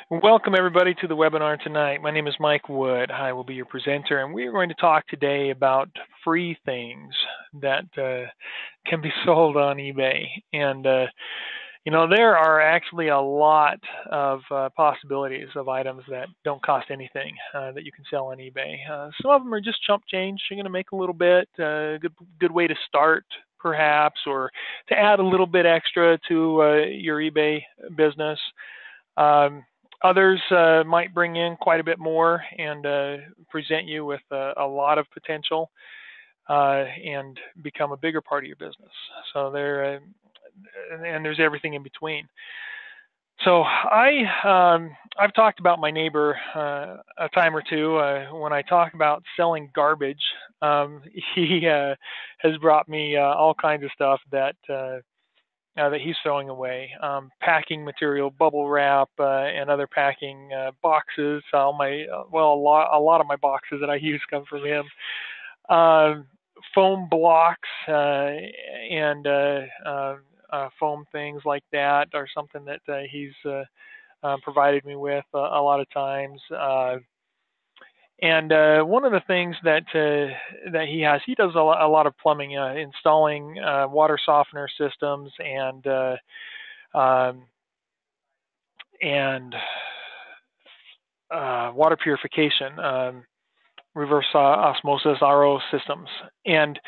Welcome, everybody, to the webinar tonight. My name is Mike Wood. I will be your presenter, and we are going to talk today about free things that can be sold on eBay. And, there are actually a lot of possibilities of items that don't cost anything that you can sell on eBay. Some of them are just chump change. You're going to make a little bit, good way to start, perhaps, or to add a little bit extra to your eBay business. Others might bring in quite a bit more and present you with a lot of potential and become a bigger part of your business. So and there's everything in between. So I've talked about my neighbor a time or two. When I talk about selling garbage, he has brought me all kinds of stuff that he's throwing away. Packing material, bubble wrap, and other packing boxes. A lot of my boxes that I use come from him. Foam blocks and foam things like that are something that he's provided me with a lot of times. And one of the things that he does a lot of plumbing, installing water softener systems um, and water purification, reverse osmosis RO systems. And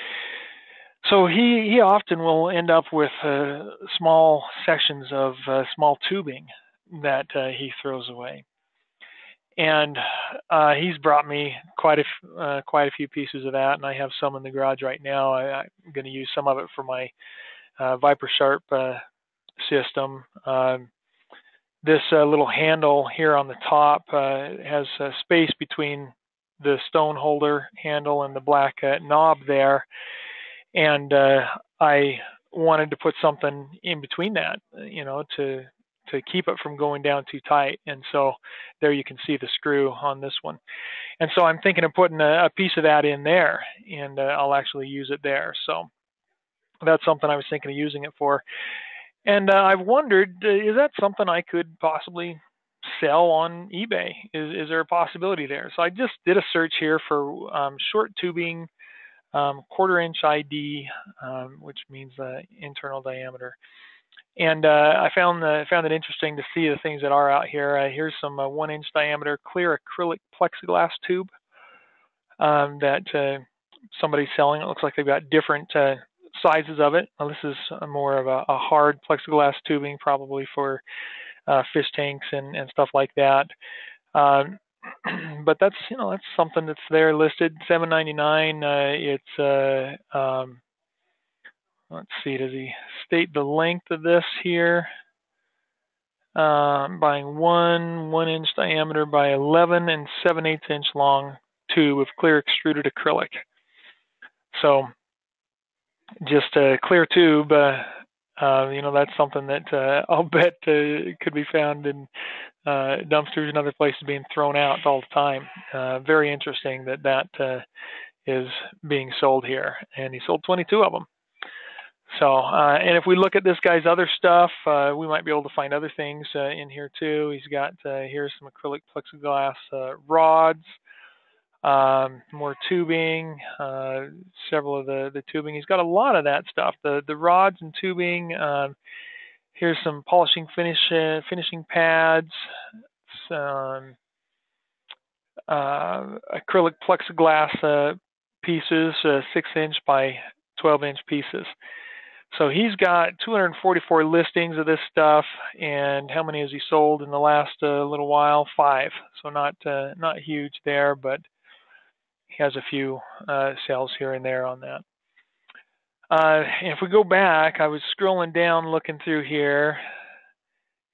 so he often will end up with small sections of small tubing that he throws away. And he's brought me quite a few pieces of that, and I have some in the garage right now. I'm going to use some of it for my Viper Sharp system. This little handle here on the top has space between the stone holder handle and the black knob there, and I wanted to put something in between that, to keep it from going down too tight. And so there you can see the screw on this one. And so I'm thinking of putting a piece of that in there, and I'll actually use it there. So that's something I was thinking of using it for. And I've wondered, is that something I could possibly sell on eBay? Is there a possibility there? So I just did a search here for short tubing, quarter-inch ID, which means internal diameter. And I found it interesting to see the things that are out here. Here's some 1-inch diameter clear acrylic plexiglass tube that somebody's selling. It looks like they've got different sizes of it. Now, this is more of a hard plexiglass tubing, probably for fish tanks and stuff like that. But that's something that's there listed, $7.99. It's let's see, does he state the length of this here? I'm buying 1-inch diameter by 11 and 7/8 inch long tube of clear extruded acrylic. So just a clear tube, that's something that I'll bet could be found in dumpsters and other places being thrown out all the time. Very interesting that is being sold here, and he sold 22 of them. So, and if we look at this guy's other stuff, we might be able to find other things in here too. He's got here's some acrylic plexiglass rods, more tubing, several of the tubing. He's got a lot of that stuff. The rods and tubing. Here's some polishing finishing pads, some acrylic plexiglass pieces, 6-inch by 12-inch pieces. So he's got 244 listings of this stuff, and how many has he sold in the last little while? 5. So not huge there, but he has a few sales here and there on that. And if we go back, I was scrolling down looking through here,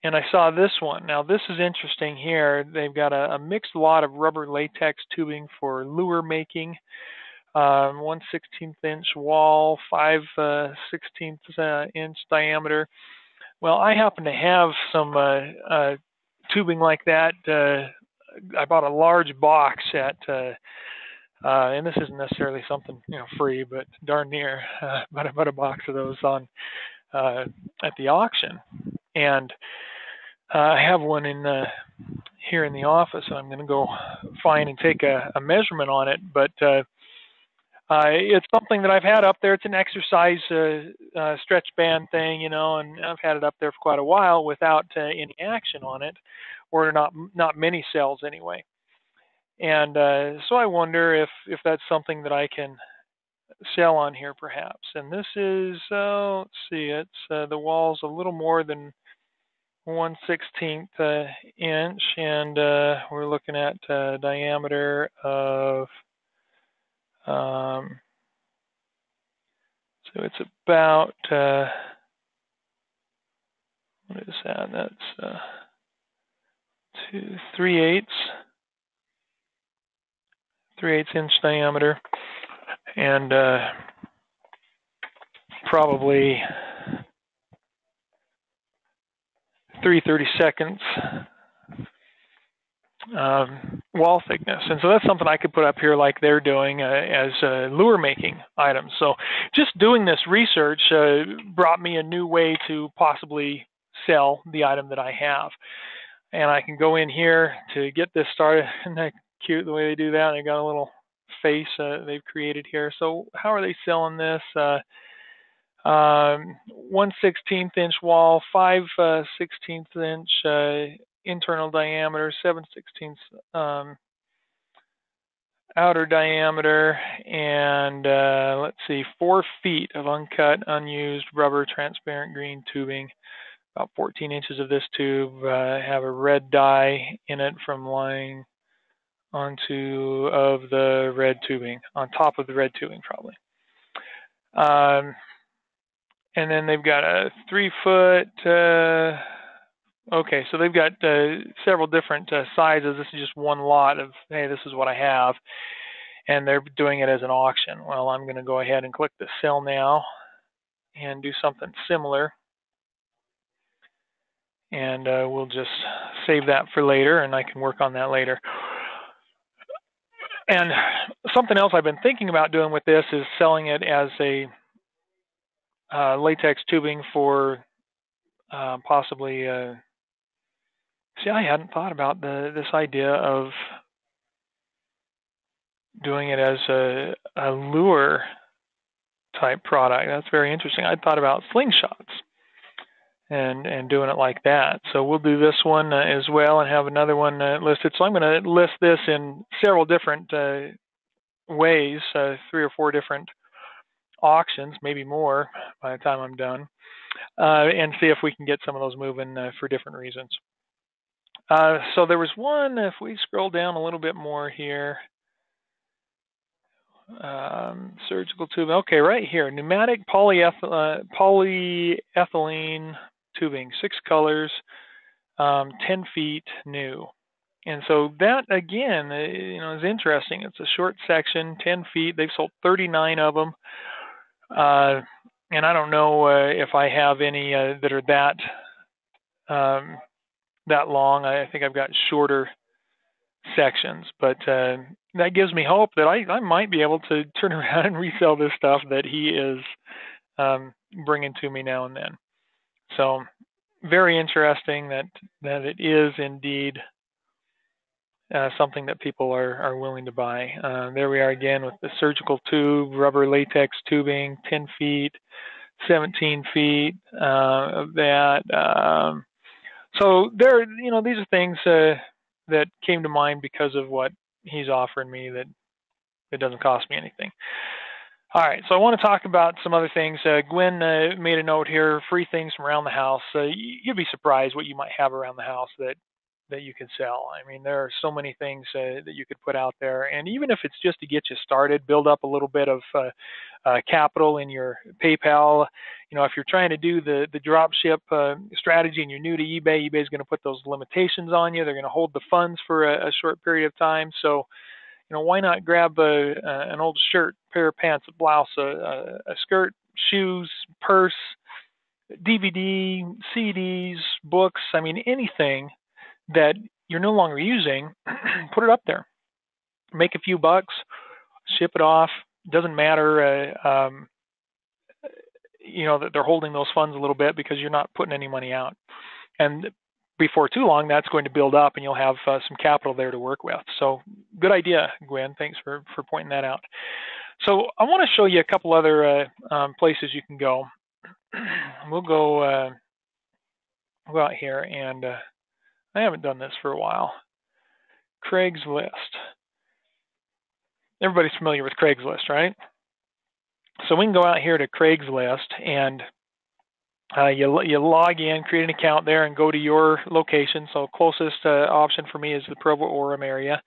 and I saw this one. Now this is interesting here. They've got a mixed lot of rubber latex tubing for lure making. 1/16 wall, 5/16 inch diameter. Well, I happen to have some tubing like that. I bought a large box at, and this isn't necessarily something free, but darn near. But I bought a box of those on at the auction, and I have one in here in the office, and I'm going to go find and take a measurement on it. But it's something that I've had up there. It's an exercise stretch band thing, and I've had it up there for quite a while without any action on it, or not many cells anyway. And so I wonder if that's something that I can sell on here, perhaps. And this is, let's see, it's the wall's a little more than 1/16 inch, and we're looking at diameter of, so it's about, what is that? That's 3/8 inch diameter, and probably 3/32 wall thickness. And so that's something I could put up here like they're doing as lure making items. So just doing this research brought me a new way to possibly sell the item that I have. And I can go in here to get this started. Isn't that cute the way they do that? They got a little face they've created here. So how are they selling this? 1/16 inch wall, 5/16 inch internal diameter, 7/16 outer diameter, and let's see, 4 feet of uncut, unused rubber transparent green tubing. About 14 inches of this tube have a red dye in it from lying onto of the red tubing, on top of the red tubing probably. And then they've got a 3 foot, okay, so they've got several different sizes. This is just one lot of, hey, this is what I have. And they're doing it as an auction. Well, I'm going to go ahead and click the sell now and do something similar. And we'll just save that for later, and I can work on that later. And something else I've been thinking about doing with this is selling it as a latex tubing for possibly, see, I hadn't thought about this idea of doing it as a lure type product. That's very interesting. I thought about slingshots and doing it like that. So we'll do this one as well and have another one listed. So I'm going to list this in several different ways, 3 or 4 different auctions, maybe more by the time I'm done, and see if we can get some of those moving for different reasons. So there was one, if we scroll down a little bit more here, surgical tube. Okay, right here, pneumatic polyethylene tubing, 6 colors, 10 feet new. And so that, again, is interesting. It's a short section, 10 feet. They've sold 39 of them. And I don't know if I have any that are that long. I think I've got shorter sections, but that gives me hope that I might be able to turn around and resell this stuff that he is bringing to me now and then. So very interesting that it is indeed something that people are willing to buy. There we are again with the surgical tube, rubber latex tubing, 10 feet, 17 feet of that. So there, these are things that came to mind because of what he's offering me that it doesn't cost me anything. All right, so I want to talk about some other things. Gwen made a note here, free things from around the house. You'd be surprised what you might have around the house that you can sell. I mean, there are so many things that you could put out there. And even if it's just to get you started, build up a little bit of capital in your PayPal. If you're trying to do the drop ship strategy and you're new to eBay, eBay's going to put those limitations on you. They're going to hold the funds for a short period of time. So, why not grab an old shirt, pair of pants, a blouse, a skirt, shoes, purse, DVD, CDs, books, I mean, anything that you're no longer using, put it up there. Make a few bucks, ship it off. Doesn't matter, that they're holding those funds a little bit because you're not putting any money out. And before too long, that's going to build up, and you'll have some capital there to work with. So, good idea, Gwen. Thanks for pointing that out. So, I want to show you a couple other places you can go. We'll go out here, and I haven't done this for a while. Craigslist. Everybody's familiar with Craigslist, right? So we can go out here to Craigslist, and you log in, create an account there, and go to your location. So closest option for me is the Provo-Orem area.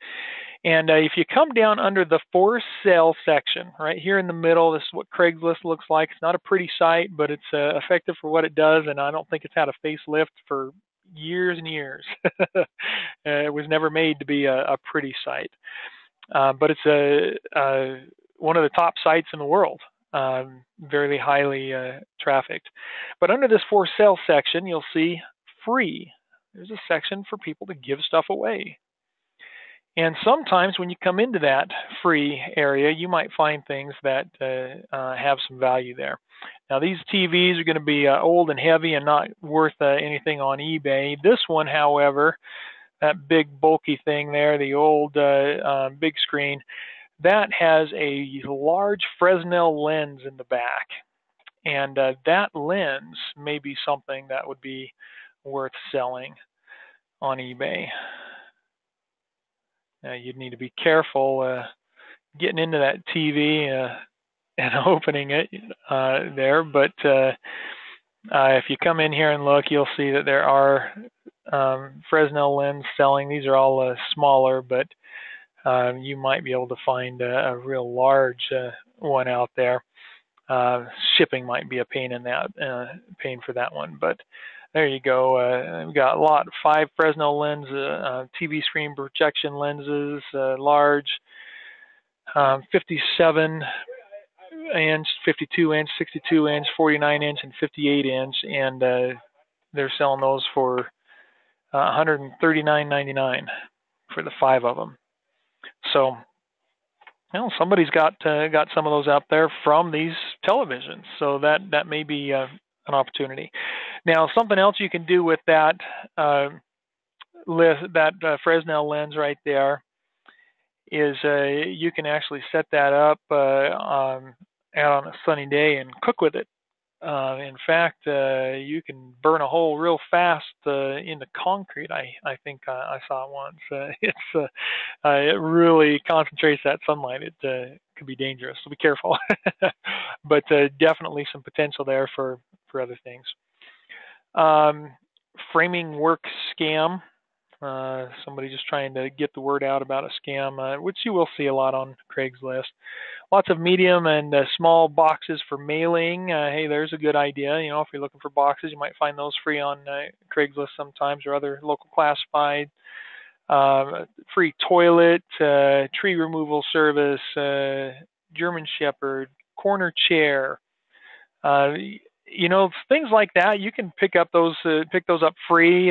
And if you come down under the for sale section, right here in the middle, this is what Craigslist looks like. It's not a pretty site, but it's effective for what it does, and I don't think it's had a facelift for years and years. It was never made to be a pretty site, but it's one of the top sites in the world. Very highly trafficked. But under this for sale section, you'll see free. There's a section for people to give stuff away. And sometimes when you come into that free area, you might find things that have some value there. Now, these TVs are going to be old and heavy and not worth anything on eBay. This one, however, that big bulky thing there, the old big screen, that has a large Fresnel lens in the back. And that lens may be something that would be worth selling on eBay. You'd need to be careful getting into that TV and opening it there. But if you come in here and look, you'll see that there are Fresnel lens selling. These are all smaller, but you might be able to find a real large one out there. Shipping might be a pain for that one, but there you go. We've got a lot of 5 Fresnel lens, TV screen projection lenses, large, 57 inch, 52 inch, 62 inch, 49 inch, and 58 inch, and they're selling those for $139.99 for the 5 of them. So, somebody's got some of those out there from these televisions, so that may be an opportunity. Now, something else you can do with that Fresnel lens right there is you can actually set that up out on a sunny day and cook with it. In fact, you can burn a hole real fast in the concrete. I think I saw it once. It really concentrates that sunlight. It could be dangerous, so be careful. But definitely some potential there for other things. Framing work scam. Somebody just trying to get the word out about a scam, which you will see a lot on Craigslist. Lots of medium and small boxes for mailing. Hey, there's a good idea. If you're looking for boxes, you might find those free on Craigslist sometimes or other local classified. Free toilet, tree removal service, German Shepherd, corner chair. Things like that. You can pick those up free,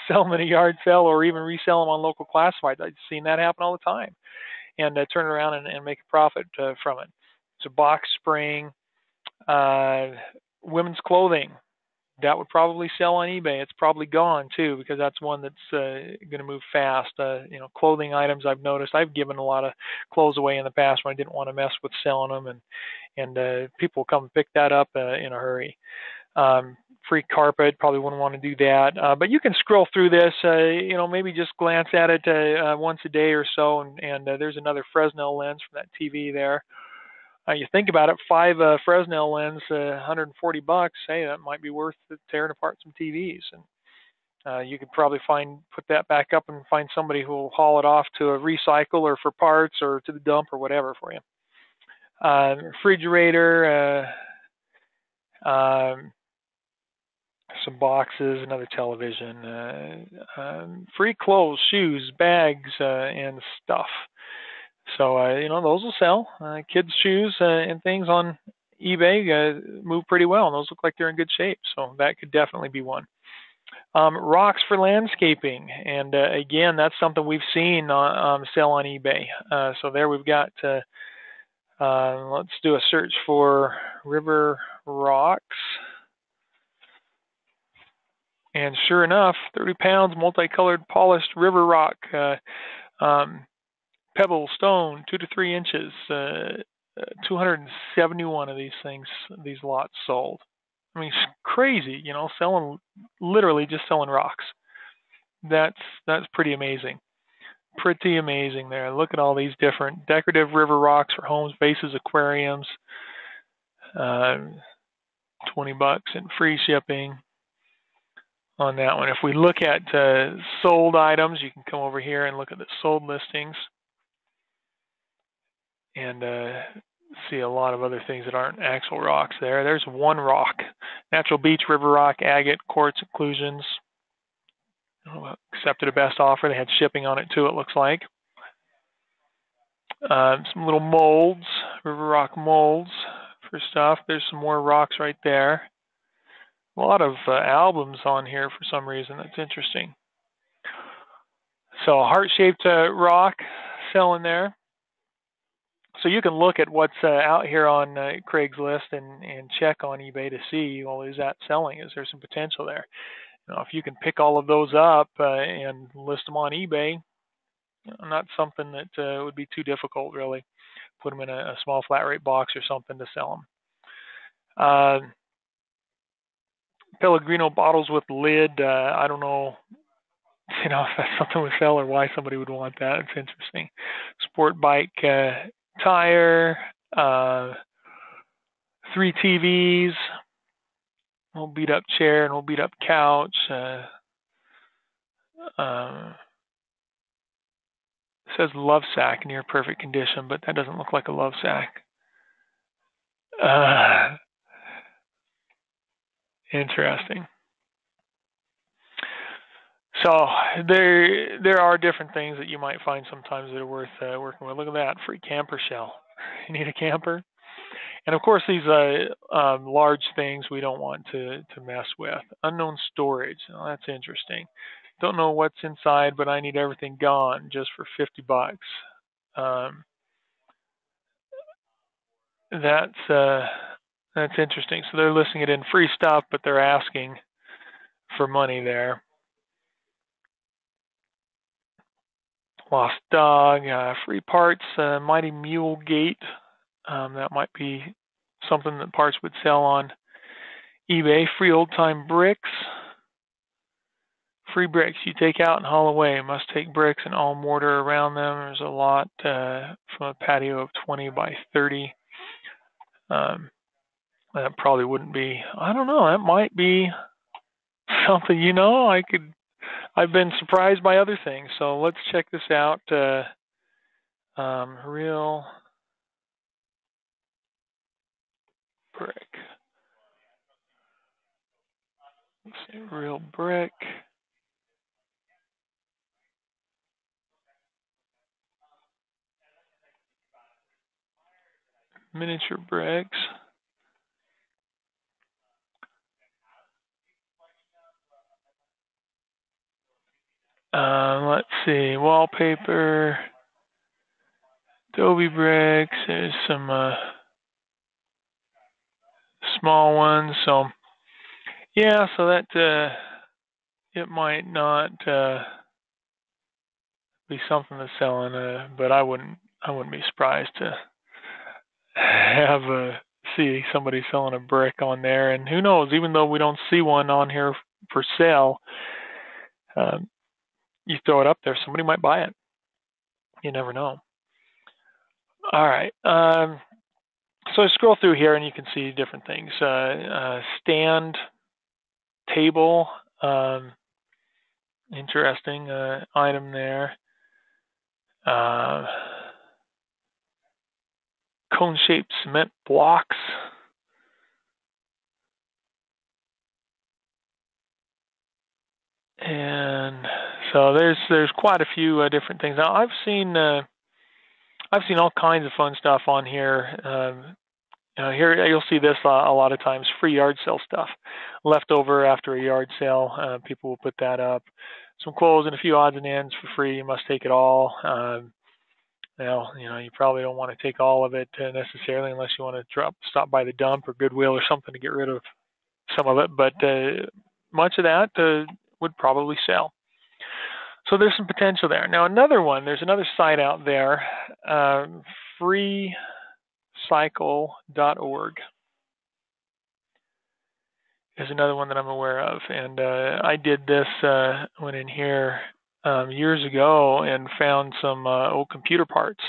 sell them at a yard sale, or even resell them on local classifieds. I've seen that happen all the time, and turn around and make a profit from it. It's a box spring, women's clothing. That would probably sell on eBay. It's probably gone too, because that's one that's going to move fast. Clothing items, I've noticed. I've given a lot of clothes away in the past when I didn't want to mess with selling them, and people will come and pick that up in a hurry. Free carpet, probably wouldn't want to do that. But you can scroll through this, maybe just glance at it once a day or so, and there's another Fresnel lens from that TV there. You think about it, 5 Fresnel lens, $140. Hey, that might be worth tearing apart some TVs. And you could probably put that back up and find somebody who will haul it off to a recycle or for parts or to the dump or whatever for you. Refrigerator, some boxes, another television, free clothes, shoes, bags, and stuff. So, those will sell. Kids' shoes and things on eBay move pretty well, and those look like they're in good shape. So that could definitely be one. Rocks for landscaping. And, again, that's something we've seen sell on eBay. So there we've got, let's do a search for river rocks. And sure enough, 30 pounds, multicolored, polished river rock, pebble, stone, 2 to 3 inches. 271 of these things, these lots sold. I mean, it's crazy, selling, literally just selling rocks. That's pretty amazing. Pretty amazing there. Look at all these different decorative river rocks for homes, vases, aquariums. Uh, $20 and free shipping on that one. If we look at sold items, you can come over here and look at the sold listings and see a lot of other things that aren't actual rocks there. There's one rock, natural beach, river rock, agate, quartz inclusions. Accepted a best offer. They had shipping on it too, it looks like. Some little molds, river rock molds for stuff. There's some more rocks right there. A lot of albums on here for some reason. That's interesting. So a heart-shaped rock selling there. So you can look at what's out here on Craigslist and check on eBay to see, well, is that selling? Is there some potential there? If you can pick all of those up and list them on eBay, not something that would be too difficult, really. Put them in a small flat rate box or something to sell them. Pellegrino bottles with lid. I don't know, if that's something would sell or why somebody would want that. It's interesting. Sport bike tire. 3 TVs. An old beat up chair, an old beat up couch. It says love sack, near perfect condition, but that doesn't look like a love sack. Interesting. So there are different things that you might find sometimes that are worth working with. Look at that, free camper shell. You need a camper? And of course, these large things we don't want to mess with. Unknown storage. Oh, that's interesting. Don't know what's inside, but I need everything gone just for $50. That's interesting. So they're listing it in free stuff, but they're asking for money there. Lost dog, free parts, mighty mule gate. That might be something that parts would sell on eBay. Free old time bricks. Free bricks you take out and haul away. Must take bricks and all mortar around them. There's a lot from a patio of 20 by 30. That probably wouldn't be. I don't know. That might be something. I've been surprised by other things. So let's check this out. Real brick. Let's see, real brick. Miniature bricks. Let's see, wallpaper, Adobe bricks. There's some small ones. So yeah, so that it might not be something that's selling, but I wouldn't be surprised to have see somebody selling a brick on there. And who knows? Even though we don't see one on here for sale, you throw it up there, somebody might buy it. You never know. All right. So I scroll through here and you can see different things. Stand, table, interesting item there. Cone-shaped cement blocks. And so there's quite a few different things. Now I've seen all kinds of fun stuff on here. Here you'll see this a lot of times, free yard sale stuff. Leftover after a yard sale, people will put that up. Some clothes and a few odds and ends for free. You must take it all. You probably don't want to take all of it necessarily unless you want to stop by the dump or Goodwill or something to get rid of some of it. But much of that would probably sell. So there's some potential there. Now there's another site out there, freecycle.org is another one that I'm aware of. And I did this, went in here years ago and found some old computer parts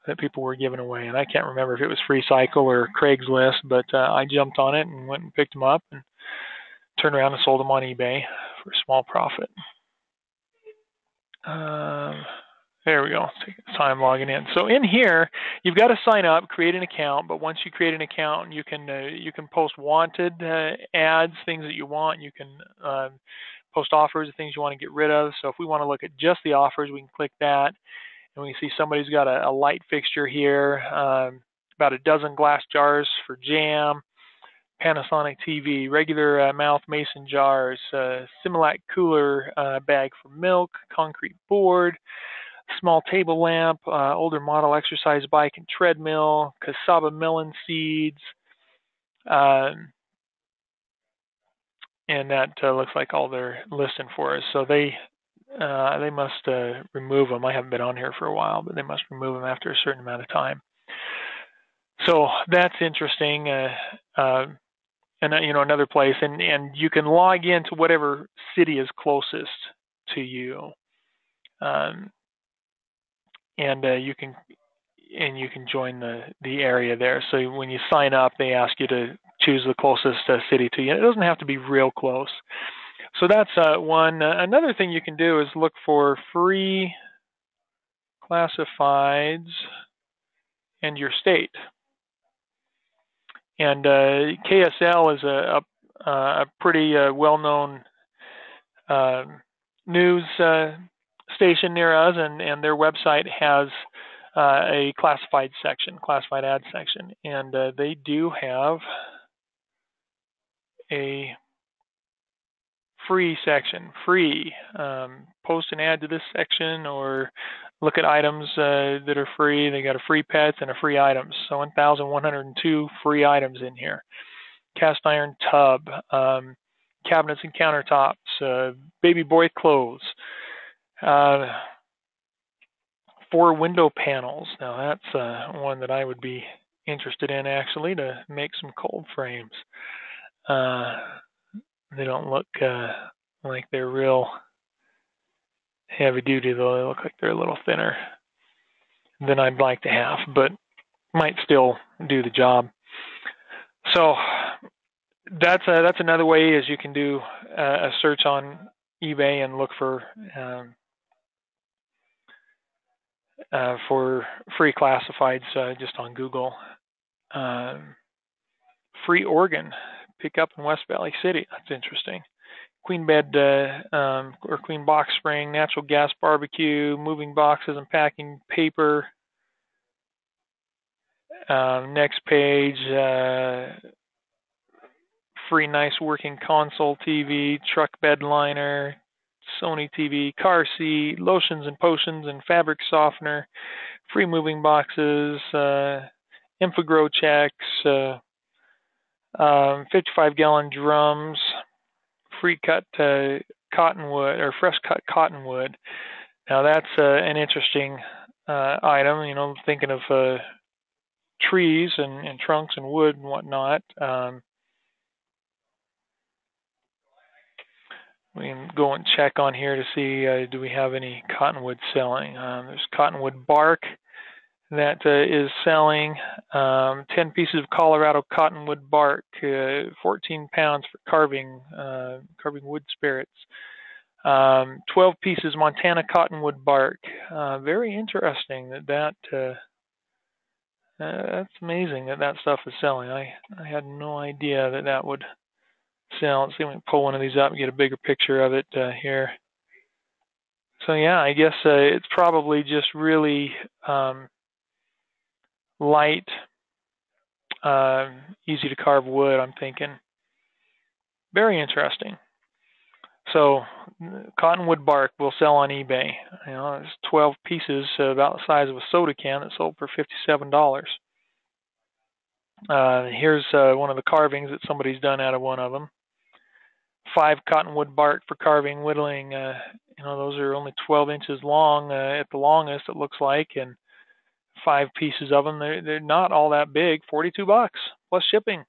that people were giving away. And I can't remember if it was FreeCycle or Craigslist, but I jumped on it and went and picked them up and turned around and sold them on eBay for a small profit. There we go. Take time logging in. So in here, you've got to sign up, create an account. But once you create an account, you can post wanted ads, things that you want. You can post offers of things you want to get rid of. So if we want to look at just the offers, we can click that, and we see somebody's got a light fixture here, about a dozen glass jars for jam, Panasonic TV, regular mouth mason jars, Similac cooler bag for milk, concrete board, small table lamp, older model exercise bike and treadmill, cassava melon seeds, and that looks like all they're listing for us. So they must remove them. I haven't been on here for a while, but they must remove them after a certain amount of time. So that's interesting. And another place, and you can log into whatever city is closest to you, and you can join the area there. So when you sign up, they ask you to choose the closest city to you. It doesn't have to be real close. So that's one. Another thing you can do is look for free classifieds and your state. And KSL is a pretty well-known news station near us, and their website has a classified ad section, and they do have a free section. Post an ad to this section or look at items that are free. They got a free pets and a free items. So 1,102 free items in here. Cast iron tub, cabinets and countertops, baby boy clothes, 4 window panels. Now that's one that I would be interested in, actually, to make some cold frames. They don't look like they're real heavy duty, though. They look like they're a little thinner than I'd like to have, but might still do the job. So that's another way, is you can do a search on eBay and look for free classifieds just on Google. Free organ pickup in West Valley City. That's interesting. Queen bed or queen box spring, natural gas barbecue, moving boxes and packing paper. Next page, free nice working console TV, truck bed liner, Sony TV, car seat, lotions and potions and fabric softener, free moving boxes, Infogrow checks, 55-gallon drums, free cut cottonwood or fresh cut cottonwood. Now that's an interesting item. Thinking of trees and trunks and wood and whatnot. We can go and check on here to see do we have any cottonwood selling. There's cottonwood bark that is selling, 10 pieces of Colorado cottonwood bark, 14 pounds for carving wood spirits, 12 pieces Montana cottonwood bark. Very interesting that's amazing that stuff is selling. I had no idea that would sell. Let's see if we can pull one of these up and get a bigger picture of it here. So yeah, I guess it's probably just really light, easy to carve wood, I'm thinking. Very interesting. So cottonwood bark will sell on eBay. It's 12 pieces, about the size of a soda can, that sold for $57. Here's one of the carvings that somebody's done out of one of them. 5 cottonwood bark for carving, whittling. Those are only 12 inches long at the longest, it looks like, and 5 pieces of them. They're not all that big. $42 plus shipping.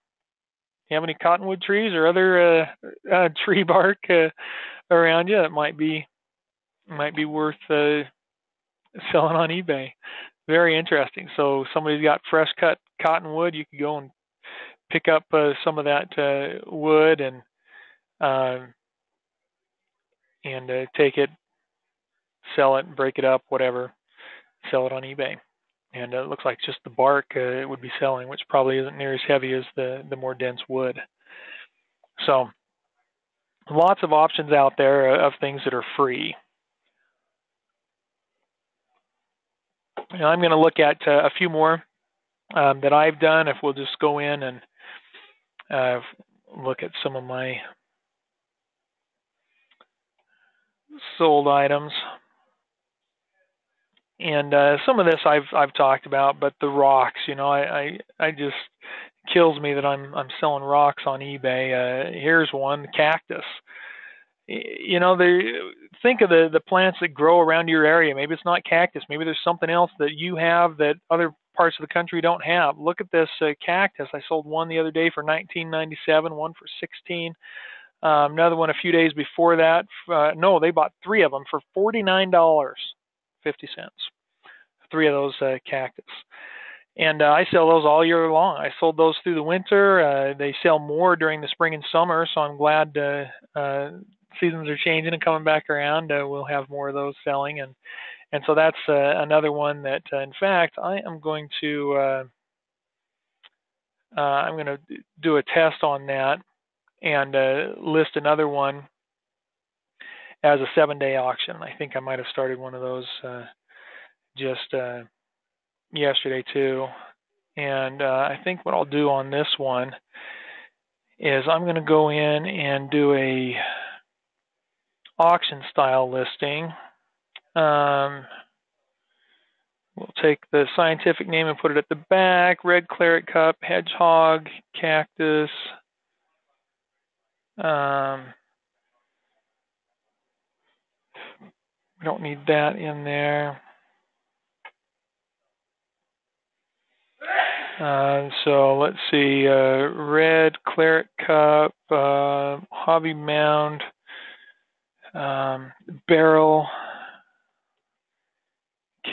You have any cottonwood trees or other tree bark around you? It might be worth selling on eBay. Very interesting. So somebody's got fresh cut cottonwood. You could go and pick up some of that wood and take it, sell it, break it up, whatever, sell it on eBay. And it looks like just the bark it would be selling, which probably isn't near as heavy as the more dense wood. So lots of options out there of things that are free. Now I'm going to look at a few more that I've done. If we'll just go in and look at some of my sold items. And some of this I've talked about, but the rocks, I just kills me that I'm selling rocks on eBay. Here's one, cactus. They think of the plants that grow around your area. Maybe it's not cactus. Maybe there's something else that you have that other parts of the country don't have. Look at this cactus. I sold one the other day for $19.97, one for $16. Another one a few days before that. No, they bought 3 of them for $49.50. 3 of those cactus. And I sell those all year long. I sold those through the winter. They sell more during the spring and summer, so I'm glad seasons are changing and coming back around. We'll have more of those selling. And so that's another one that, in fact, I am going to do a test on that and list another one as a 7-day auction. I think I might have started one of those just yesterday too. And I think what I'll do on this one is I'm going to go in and do a auction style listing. We'll take the scientific name and put it at the back. Red claret cup, hedgehog, cactus. We don't need that in there. So let's see, red claret cup, hobby mound, barrel,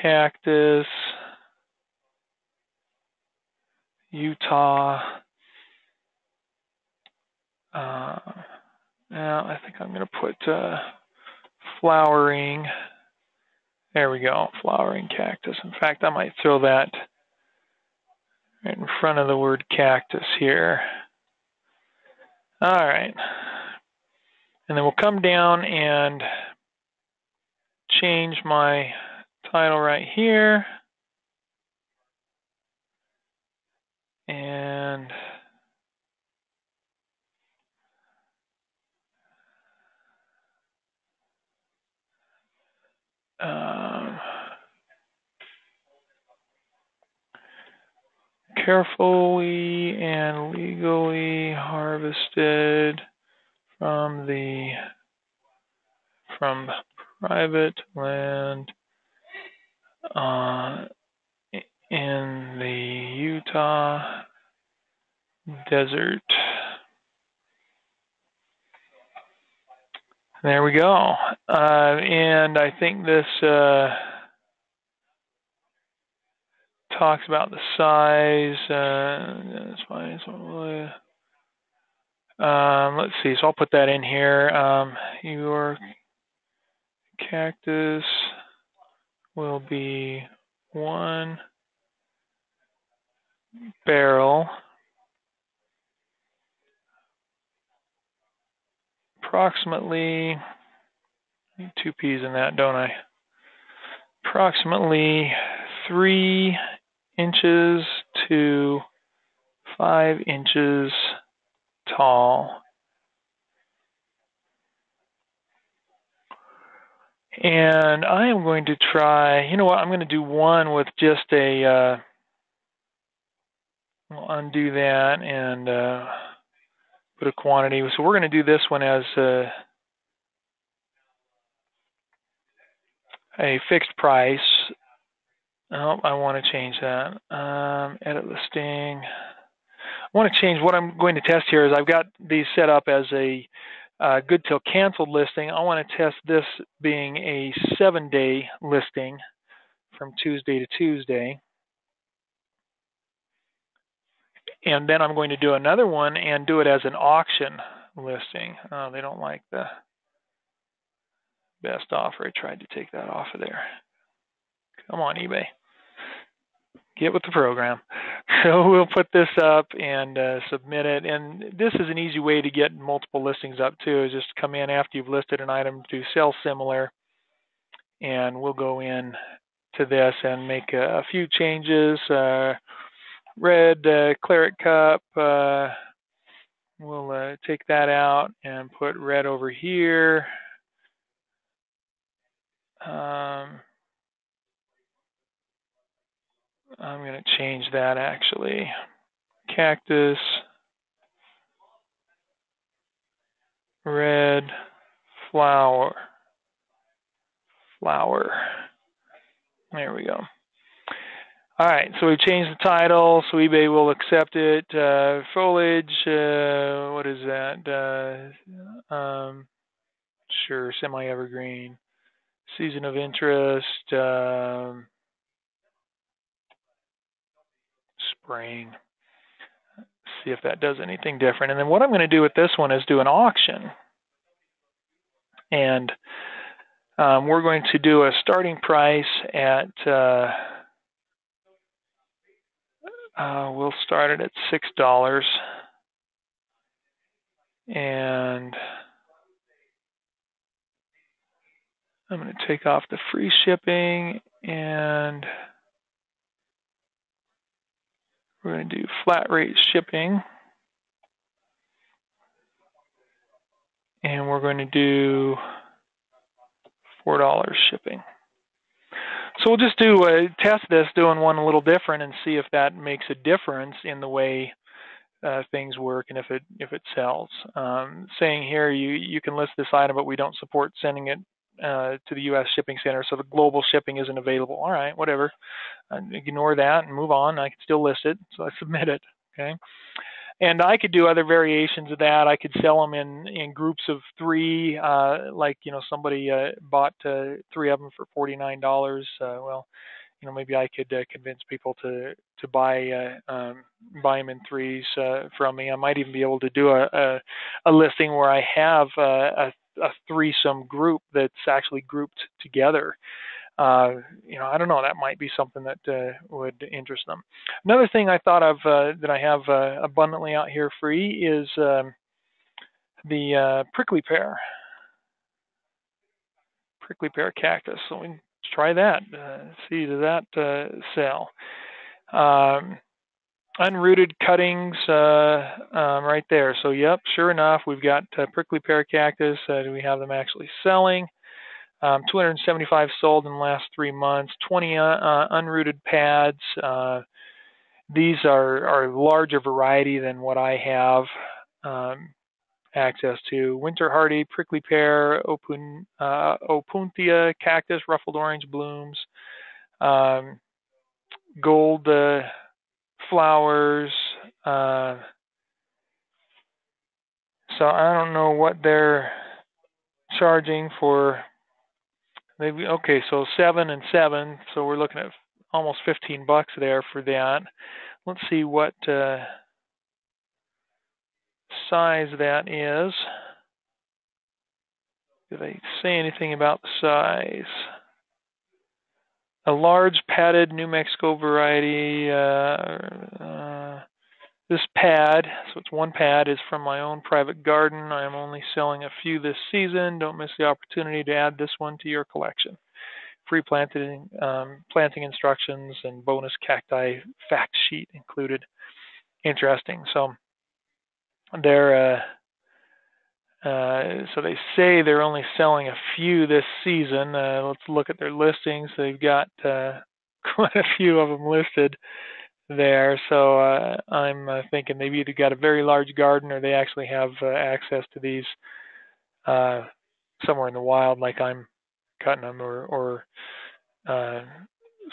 cactus, Utah. Now I think I'm going to put flowering. There we go, flowering cactus. In fact, I might throw that right in front of the word cactus here. All right. And then we'll come down and change my title right here. And carefully and legally harvested from private land in the Utah desert. There we go. And I think this talks about the size. That's fine. Let's see. So I'll put that in here. Your cactus will be 1 barrel, approximately, need 2 P's in that, don't I? Approximately 3 inches to 5 inches tall. And I am going to try, you know what, I'm going to do one with just a, we'll undo that and put a quantity. So we're going to do this one as a fixed price. Oh, I want to change that. Edit listing. I want to change what I'm going to test here is I've got these set up as a good till canceled listing. I want to test this being a 7-day listing from Tuesday to Tuesday. And then I'm going to do another one and do it as an auction listing. Oh, they don't like the best offer. I tried to take that off of there. Come on, eBay. Get with the program. So we'll put this up and submit it. And this is an easy way to get multiple listings up too, is just come in after you've listed an item to sell similar. And we'll go in to this and make a few changes. Red claret cup, we'll take that out and put red over here. I'm going to change that actually. Cactus, red, flower. There we go. All right, so we changed the title, so eBay will accept it. Foliage, what is that? Sure, semi-evergreen. Season of interest, spring. See if that does anything different. And then what I'm going to do with this one is do an auction. And we're going to do a starting price at, we'll start it at $6. And I'm going to take off the free shipping, and we're going to do flat rate shipping. And we're going to do $4 shipping. So we'll just do test this, doing one a little different, and see if that makes a difference in the way things work and if it sells. Saying here you can list this item, but we don't support sending it to the U.S. shipping center, so the global shipping isn't available. All right, whatever. Ignore that and move on. I can still list it, so I submit it. Okay. And I could do other variations of that. I could sell them in groups of 3, like, somebody bought 3 of them for $49. Well, maybe I could convince people to buy them in 3s from me. I might even be able to do a listing where I have a threesome group that's actually grouped together. I don't know. That might be something that would interest them. Another thing I thought of that I have abundantly out here free is the prickly pear cactus. So we can try that. See, does that sell? Unrooted cuttings right there. So, yep, sure enough, we've got prickly pear cactus. Do we have them actually selling? 275 sold in the last 3 months, 20 unrooted pads. These are larger variety than what I have access to. Winter hardy, prickly pear, opuntia cactus, ruffled orange blooms, gold flowers. So I don't know what they're charging for. Maybe, okay, so 7 and 7, so we're looking at almost $15 there for that. Let's see what size that is. Did they say anything about the size? A large padded New Mexico variety. This pad, so it's one pad, is from my own private garden. I am only selling a few this season. Don't miss the opportunity to add this one to your collection. Free planting instructions and bonus cacti fact sheet included. Interesting. So they're so they say they're only selling a few this season. Let's look at their listings. They've got quite a few of them listed. there. So I'm thinking they've either got a very large garden or they actually have access to these uh, somewhere in the wild, like I'm cutting them, or uh,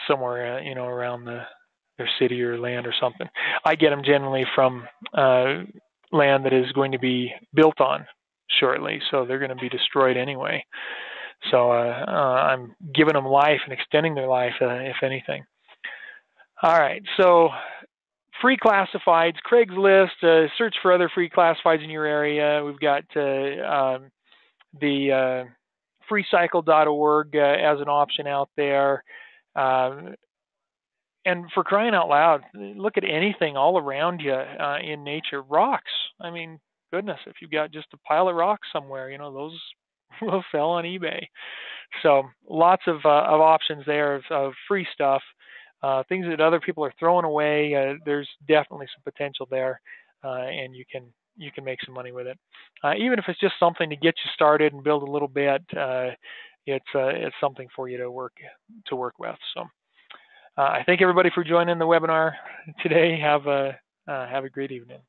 somewhere around their city or land or something. I get them generally from land that is going to be built on shortly, so they're going to be destroyed anyway. So I'm giving them life and extending their life, if anything. All right, so free classifieds, Craigslist, search for other free classifieds in your area. We've got the freecycle.org as an option out there. Um, and for crying out loud, look at anything all around you in nature. Rocks. I mean, goodness, if you've got just a pile of rocks somewhere, those will sell on eBay. So lots of options there of free stuff, things that other people are throwing away. There's definitely some potential there, and you can make some money with it. Even if it's just something to get you started and build a little bit, it's something for you to work with. So I thank everybody for joining the webinar today. Have a great evening.